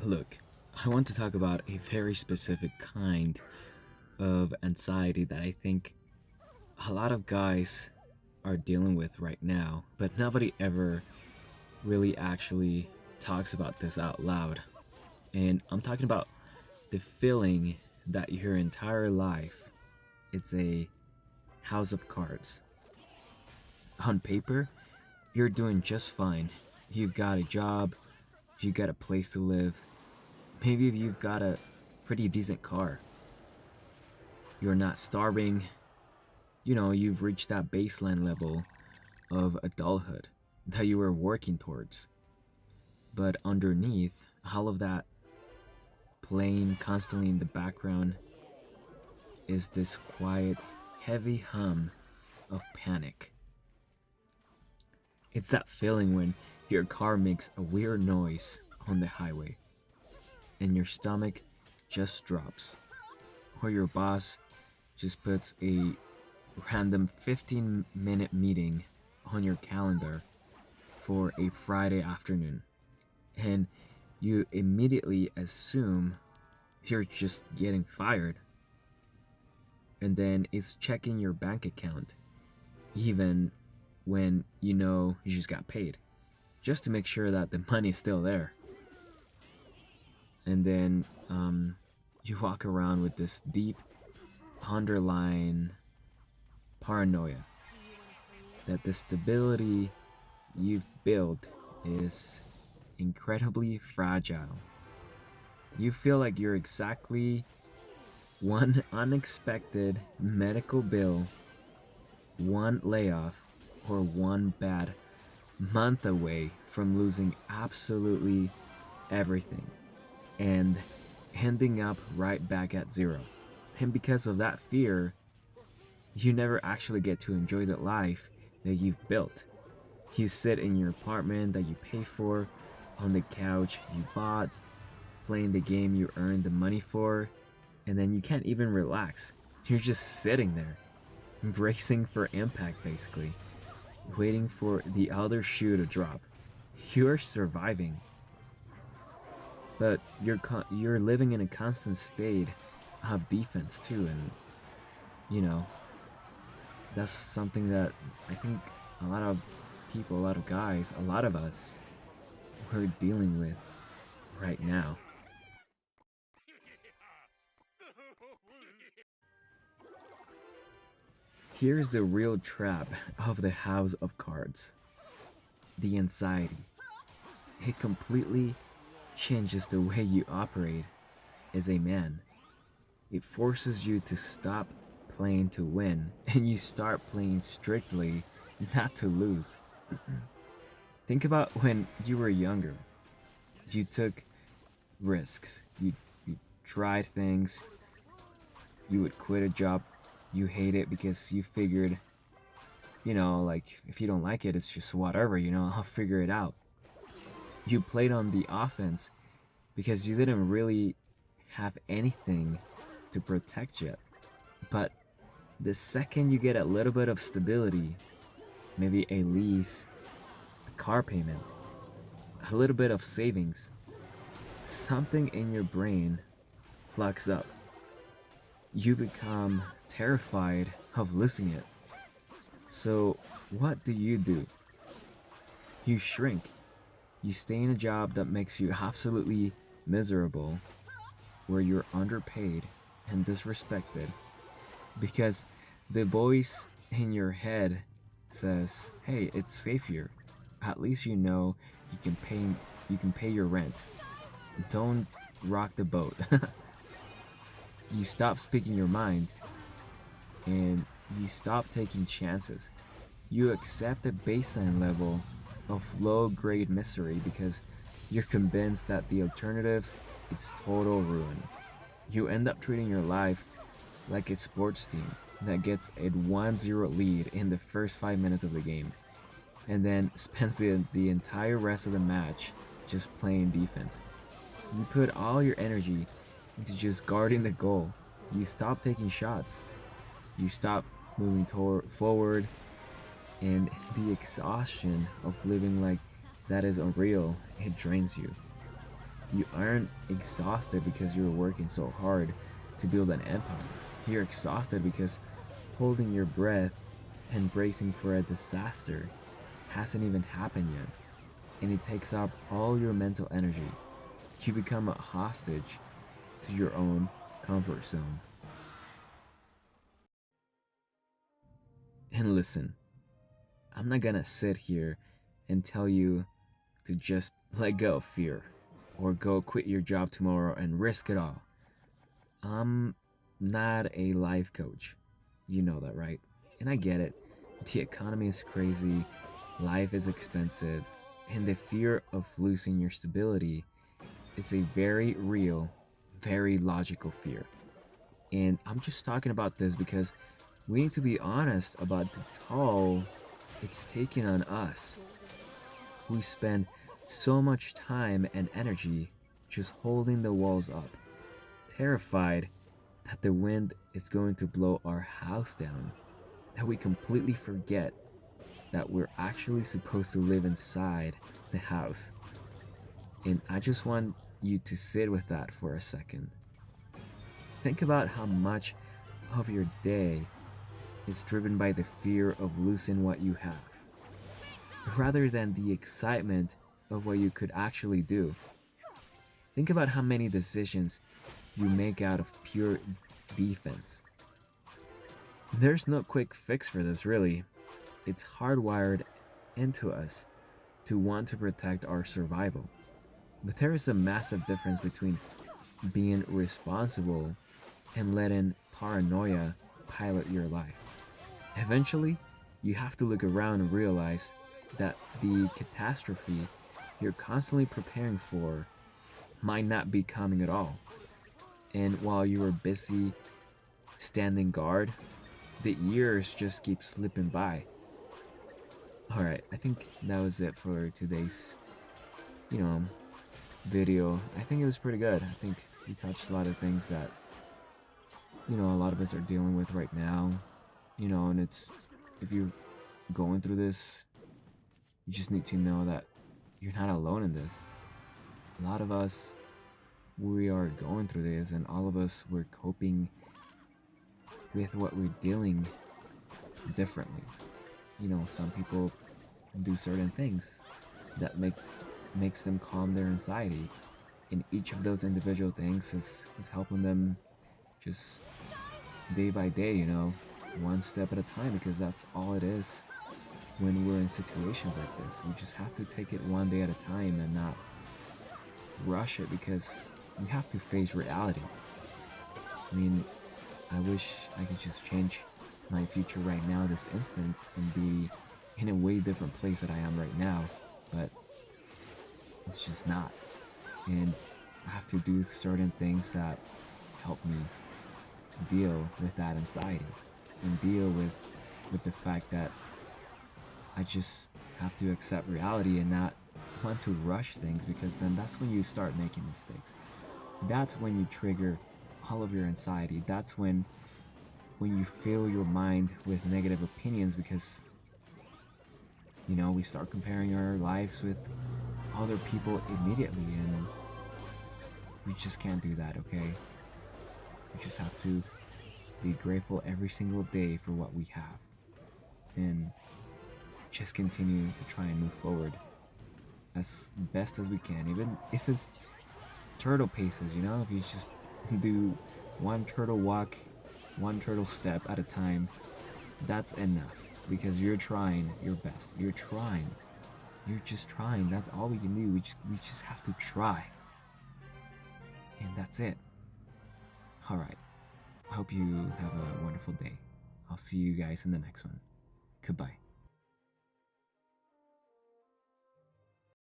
Look, I want to talk about a very specific kind of anxiety that I think a lot of guys are dealing with right now, but nobody ever really actually talks about this out loud. And I'm talking about the feeling that your entire life it's a house of cards. On paper, you're doing just fine. You've got a job, you've got a place to live, maybe you've got a pretty decent car. You're not starving. You've reached that baseline level of adulthood that you were working towards. But underneath all of that, playing constantly in the background, is this quiet, heavy hum of panic. It's that feeling when your car makes a weird noise on the highway and your stomach just drops, or your boss just puts a random 15-minute meeting on your calendar for a Friday afternoon, and you immediately assume you're just getting fired, and then it's checking your bank account, even when you know you just got paid, just to make sure that the money's still there. And then you walk around with this deep underlying paranoia that the stability you've built is incredibly fragile. You feel like you're exactly one unexpected medical bill, one layoff, or one bad month away from losing absolutely everything and ending up right back at zero. And because of that fear, you never actually get to enjoy the life that you've built. You sit in your apartment that you pay for, on the couch you bought, playing the game you earned the money for, and then you can't even relax. You're just sitting there, bracing for impact basically, waiting for the other shoe to drop. You're surviving, but you're living in a constant state of defense too, and you know that's something that I think a lot of people, a lot of guys, a lot of us we're dealing with right now. Here's the real trap of the house of cards: the anxiety. It completely changes the way you operate as a man. It forces you to stop playing to win and you start playing strictly not to lose. Think about when you were younger. You took risks. You tried things. You would quit a job you hate it because you figured, like if you don't like it, it's just whatever, I'll figure it out. You played on the offense because you didn't really have anything to protect yet. But the second you get a little bit of stability, maybe a lease, a car payment, a little bit of savings, something in your brain plugs up. You become terrified of losing it. So, what do? You shrink. You stay in a job that makes you absolutely miserable, where you're underpaid and disrespected, because the voice in your head says, "Hey, it's safe here. At least you can pay you can pay your rent. Don't rock the boat." You stop speaking your mind and you stop taking chances. You accept a baseline level of low grade misery because you're convinced that the alternative is total ruin. You end up treating your life like a sports team that gets a 1-0 lead in the first 5 minutes of the game and then spends the entire rest of the match just playing defense. You put all your energy into just guarding the goal. You stop taking shots. You stop moving forward, and the exhaustion of living like that is unreal. It drains you. You aren't exhausted because you're working so hard to build an empire. You're exhausted because holding your breath and bracing for a disaster hasn't even happened yet, and it takes up all your mental energy. You become a hostage to your own comfort zone. And listen, I'm not gonna sit here and tell you to just let go of fear or go quit your job tomorrow and risk it all. I'm not a life coach. You know that, right? And I get it. The economy is crazy, life is expensive, and the fear of losing your stability is a very real, very logical fear. And I'm just talking about this because we need to be honest about the toll it's taking on us. We spend so much time and energy just holding the walls up, terrified that the wind is going to blow our house down, that we completely forget that we're actually supposed to live inside the house. And I just want you to sit with that for a second. Think about how much of your day is driven by the fear of losing what you have, rather than the excitement of what you could actually do. Think about how many decisions you make out of pure defense. There's no quick fix for this, really. It's hardwired into us to want to protect our survival. But there is a massive difference between being responsible and letting paranoia pilot your life. Eventually, you have to look around and realize that the catastrophe you're constantly preparing for might not be coming at all. And while you are busy standing guard, the years just keep slipping by. Alright, I think that was it for today's, you know, video. I think it was pretty good. I think we touched a lot of things that, a lot of us are dealing with right now. And it's, if you're going through this, you just need to know that you're not alone in this. A lot of us, we are going through this, and all of us, we're coping with what we're dealing differently. Some people do certain things that makes them calm their anxiety, and each of those individual things is helping them just day by day, one step at a time, because that's all it is when we're in situations like this. We just have to take it one day at a time and not rush it, because we have to face reality. I mean, I wish I could just change my future right now, this instant, and be in a way different place that I am right now, but it's just not. And I have to do certain things that help me deal with that anxiety and deal with the fact that I just have to accept reality and not want to rush things, because then that's when you start making mistakes. That's when you trigger all of your anxiety. That's when you fill your mind with negative opinions, because we start comparing our lives with other people immediately, and we just can't do that, okay? We just have to be grateful every single day for what we have, and just continue to try and move forward as best as we can, even if it's turtle paces. If you just do one turtle walk, one turtle step at a time, that's enough, because you're trying your best. You're just trying. That's all we can do. We just have to try, and that's it. All right, I hope you have a wonderful day. I'll see you guys in the next one. Goodbye.